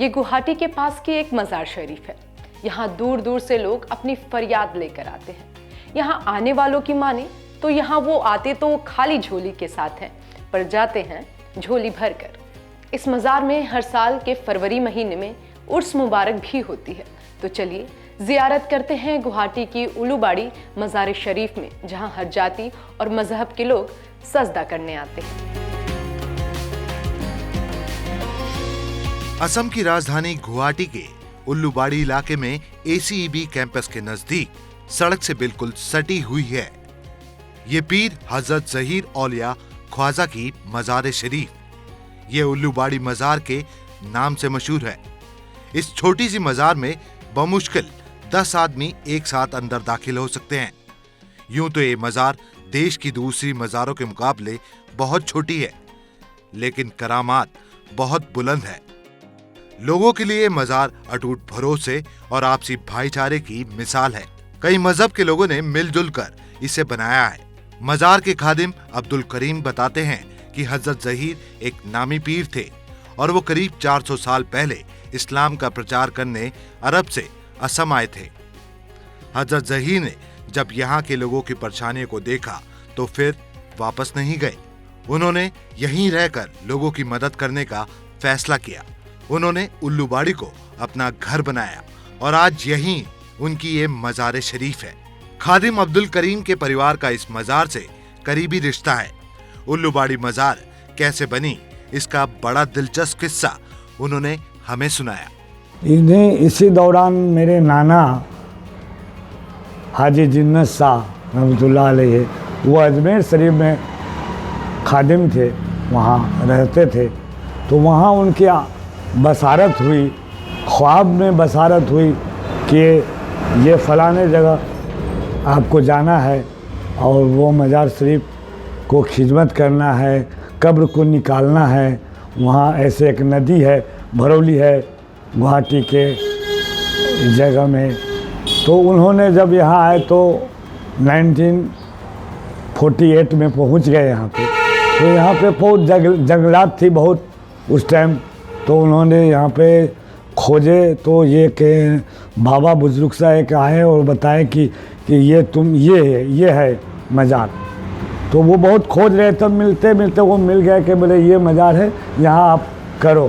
ये गुवाहाटी के पास की एक मज़ार शरीफ है। यहाँ दूर दूर से लोग अपनी फरियाद लेकर आते हैं। यहाँ आने वालों की माने तो यहाँ वो आते तो खाली झोली के साथ हैं, पर जाते हैं झोली भर कर। इस मज़ार में हर साल के फरवरी महीने में उर्स मुबारक भी होती है। तो चलिए जियारत करते हैं गुवाहाटी की उल्लूबाड़ी मज़ार शरीफ में, जहाँ हर जाति और मजहब के लोग सजदा करने आते हैं। असम की राजधानी गुवाहाटी के उल्लूबाड़ी इलाके में ACEB कैंपस के नजदीक सड़क से बिल्कुल सटी हुई है ये पीर हजरत ज़हीर औलिया ख्वाजा की मज़ार शरीफ। ये उल्लूबाड़ी मज़ार के नाम से मशहूर है। इस छोटी सी मज़ार में बमुश्किल 10 आदमी एक साथ अंदर दाखिल हो सकते हैं। यूं तो ये मज़ार देश की दूसरी मज़ारों के मुकाबले बहुत छोटी है, लेकिन करामात बहुत बुलंद है। लोगों के लिए मज़ार अटूट भरोसे और आपसी भाईचारे की मिसाल है। कई मजहब के लोगों ने मिलजुल कर इसे बनाया है। मज़ार के खादिम अब्दुल करीम बताते हैं कि हजरत ज़हीर एक नामी पीर थे और वो करीब 400 साल पहले इस्लाम का प्रचार करने अरब से असम आए थे। हजरत ज़हीर ने जब यहाँ के लोगों की परेशानियों को देखा तो फिर वापस नहीं गए। उन्होंने यहीं रहकर लोगों की मदद करने का फैसला किया। उन्होंने उल्लूबाड़ी को अपना घर बनाया और आज यहीं उनकी ये मज़ार शरीफ है। खादिम अब्दुल करीम के परिवार का इस मज़ार से करीबी रिश्ता है। उल्लूबाड़ी मज़ार कैसे बनी, इसका बड़ा दिलचस्प किस्सा उन्होंने हमें सुनाया। इन्हें इसी दौरान मेरे नाना हाजी जिन्नत शाह रहमतुल्लाह अलैह, वो अजमेर शरीफ में खादिम थे, वहाँ रहते थे। तो वहाँ उनकी बसारत हुई, ख्वाब में बसारत हुई कि ये फलाने जगह आपको जाना है और वो मज़ार शरीफ को खिदमत करना है, कब्र को निकालना है। वहाँ ऐसे एक नदी है, भरौली है गुवाहाटी के जगह में। तो उन्होंने जब यहाँ आए तो 1948 में पहुँच गए यहाँ पे। तो यहाँ पे बहुत जंगलात थी बहुत उस टाइम। तो उन्होंने यहाँ पे खोजे तो ये के बाबा बुजुर्ग सा एक आए और बताए कि ये है मज़ार। तो वो बहुत खोज रहे थे, मिलते मिलते वो मिल गए कि बोले ये मज़ार है, यहाँ आप करो।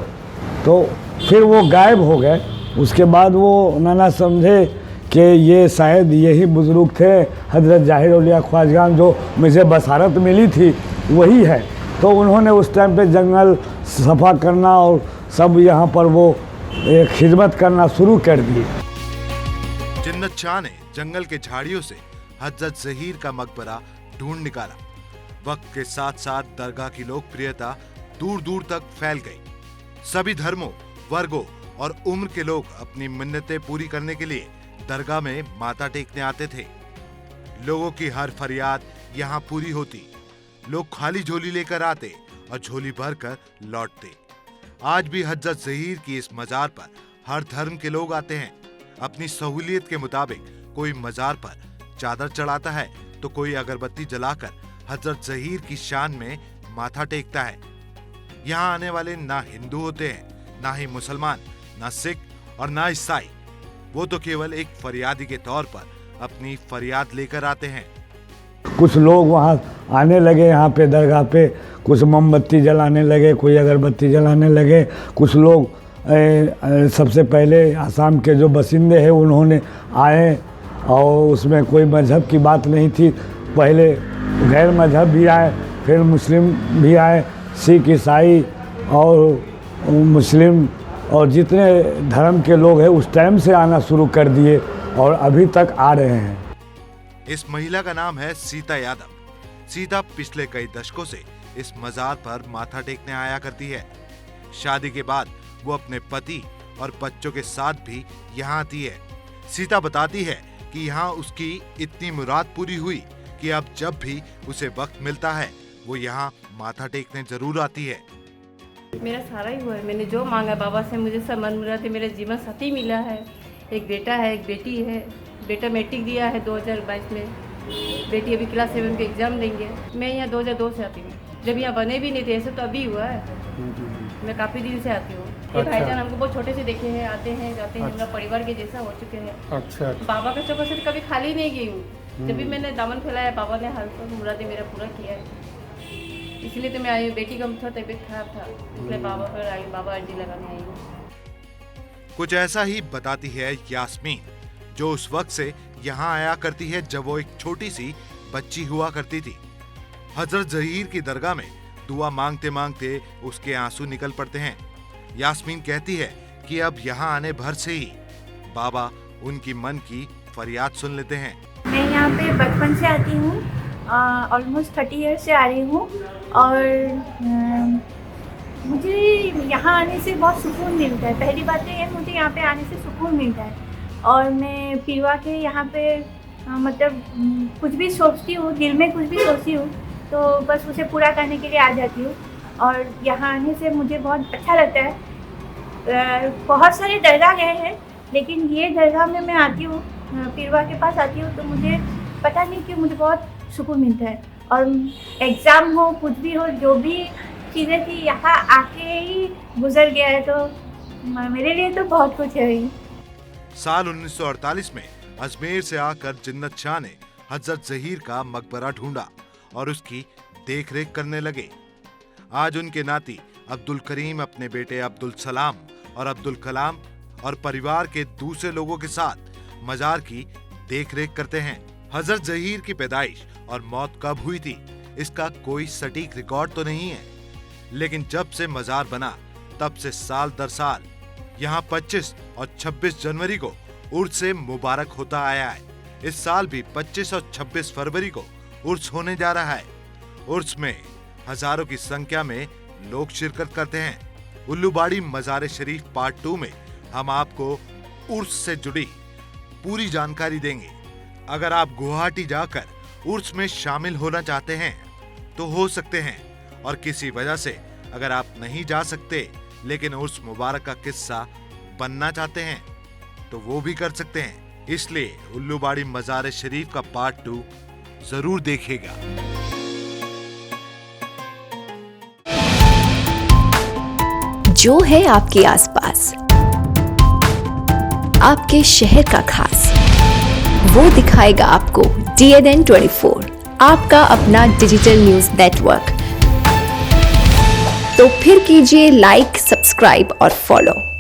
तो फिर वो गायब हो गए। उसके बाद वो नाना समझे कि ये शायद यही बुजुर्ग थे हजरत ज़हीर औलिया ख्वाजा, जो मुझे बसारत मिली थी वही है। तो उन्होंने उस टाइम पे जंगल सफा करना और सब यहाँ पर वो खिदमत करना शुरू कर दी। जिन्नत शाह ने जंगल के झाड़ियों से हजरत ज़हीर का मकबरा ढूंढ निकाला। वक्त के साथ साथ दरगाह की लोकप्रियता दूर दूर तक फैल गई। सभी धर्मों, वर्गों और उम्र के लोग अपनी मिन्नतें पूरी करने के लिए दरगाह में माथा टेकने आते थे। लोगों की हर फरियाद यहाँ पूरी होती। लोग खाली झोली लेकर आते और झोली भरकर लौटते। आज भी हजरत ज़हीर की इस मज़ार पर हर धर्म के लोग आते हैं। अपनी सहूलियत के मुताबिक कोई मज़ार पर चादर चढ़ाता है तो कोई अगरबत्ती जलाकर हजरत ज़हीर की शान में माथा टेकता है। यहाँ आने वाले ना हिंदू होते हैं, ना ही मुसलमान, ना सिख और ना ईसाई। वो तो केवल एक फरियादी के तौर पर अपनी फरियाद लेकर आते हैं। कुछ लोग वहाँ आने लगे, यहाँ पे दरगाह पे कुछ मोमबत्ती जलाने लगे, कोई अगरबत्ती जलाने लगे। कुछ लोग सबसे पहले आसाम के जो बसिंदे हैं उन्होंने आए और उसमें कोई मजहब की बात नहीं थी। पहले गैर मजहब भी आए, फिर मुस्लिम भी आए, सिख, ईसाई और मुस्लिम और जितने धर्म के लोग हैं उस टाइम से आना शुरू कर दिए और अभी तक आ रहे हैं। इस महिला का नाम है सीता यादव। सीता पिछले कई दशकों से इस मज़ार पर माथा टेकने आया करती है। शादी के बाद वो अपने पति और बच्चों के साथ भी यहाँ आती है। सीता बताती है कि यहाँ उसकी इतनी मुराद पूरी हुई कि अब जब भी उसे वक्त मिलता है वो यहाँ माथा टेकने जरूर आती है। मेरा सारा ही हुआ है, मैंने जो मांगा बाबा से मुझे सब मन मुराद है। मेरा जीवन साथी मिला है, एक बेटा है, एक बेटी है। बेटा मैट्रिक दिया है 2022 में, बेटी अभी क्लास 7 के एग्ज़ाम देंगे। मैं यहाँ 2002 से आती हूँ। जब यहाँ बने भी नहीं थे, ऐसे तो अभी हुआ है। मैं काफ़ी दिन से आती हूँ। ये भाईजान हमको बहुत छोटे से देखे हैं, आते हैं जाते हैं, हमारा परिवार के जैसा हो चुके हैं। अच्छा। बाबा का चौका से कभी खाली नहीं गई हूँ। जब भी मैंने दामन फैलाया, बाबा ने हाल तक मुरादे मेरा पूरा किया है। इसलिए तो मैं आई हूँ। बेटी का थोड़ा तबीयत खराब था, इसलिए बाबा पर आई, बाबा अर्जी लगाने आई हूँ। कुछ ऐसा ही बताती है यास्मीन, जो उस वक्त से यहाँ आया करती है जब वो एक छोटी सी बच्ची हुआ करती थी। हजरत जहीर की दरगाह में दुआ मांगते मांगते उसके आंसू निकल पड़ते हैं। यास्मीन कहती है कि अब यहाँ आने भर से ही बाबा उनकी मन की फरियाद सुन लेते हैं। मैं यहाँ पे बचपन से आती हूँ, ऑलमोस्ट 30 ईयर से आ रही हूँ और मुझे यहाँ आने से बहुत सुकून मिलता है। पहली बात तो ये मुझे यहाँ पे आने से सुकून मिलता है और मैं पीरवा के यहाँ पे मतलब कुछ भी सोचती हूँ, दिल में कुछ भी सोचती हूँ तो बस उसे पूरा करने के लिए आ जाती हूँ और यहाँ आने से मुझे बहुत अच्छा लगता है। बहुत सारे दरगाह गए हैं लेकिन ये दरगाह में मैं आती हूँ, पीरवा के पास आती हूँ तो मुझे पता नहीं कि मुझे बहुत सुकून मिलता है। और एग्ज़ाम हो, कुछ भी हो, जो भी चीज़ें थी यहाँ आके ही गुजर गया है तो मेरे लिए तो बहुत कुछ है। साल 1948 में अजमेर से आकर जिन्नत शाह ने हजरत जहीर का मकबरा ढूंढा और उसकी देखरेख करने लगे। आज उनके नाती अब्दुल करीम अपने बेटे अब्दुल सलाम और अब्दुल कलाम और परिवार के दूसरे लोगों के साथ मजार की देखरेख करते हैं। हजरत जहीर की पैदाइश और मौत कब हुई थी इसका कोई सटीक रिकॉर्ड तो नहीं है, लेकिन जब से मजार बना तब से साल दर साल यहाँ 25 और 26 जनवरी को उर्स से मुबारक होता आया है। इस साल भी 25 और 26 फरवरी को उर्स होने जा रहा है। उर्स में हजारों की संख्या में लोग शिरकत करते हैं। उल्लूबाड़ी मजार शरीफ पार्ट 2 में हम आपको उर्स से जुड़ी पूरी जानकारी देंगे। अगर आप गुवाहाटी जाकर उर्स में शामिल होना चाहते हैं तो हो सकते हैं, और किसी वजह से अगर आप नहीं जा सकते लेकिन उर्स मुबारक का किस्सा बनना चाहते हैं तो वो भी कर सकते हैं। इसलिए उल्लूबाड़ी मजार शरीफ का पार्ट 2 जरूर देखिएगा। जो है आपके आसपास, आपके शहर का खास, वो दिखाएगा आपको DNN 24, आपका अपना डिजिटल न्यूज नेटवर्क। तो फिर कीजिए लाइक, सब्सक्राइब और फॉलो।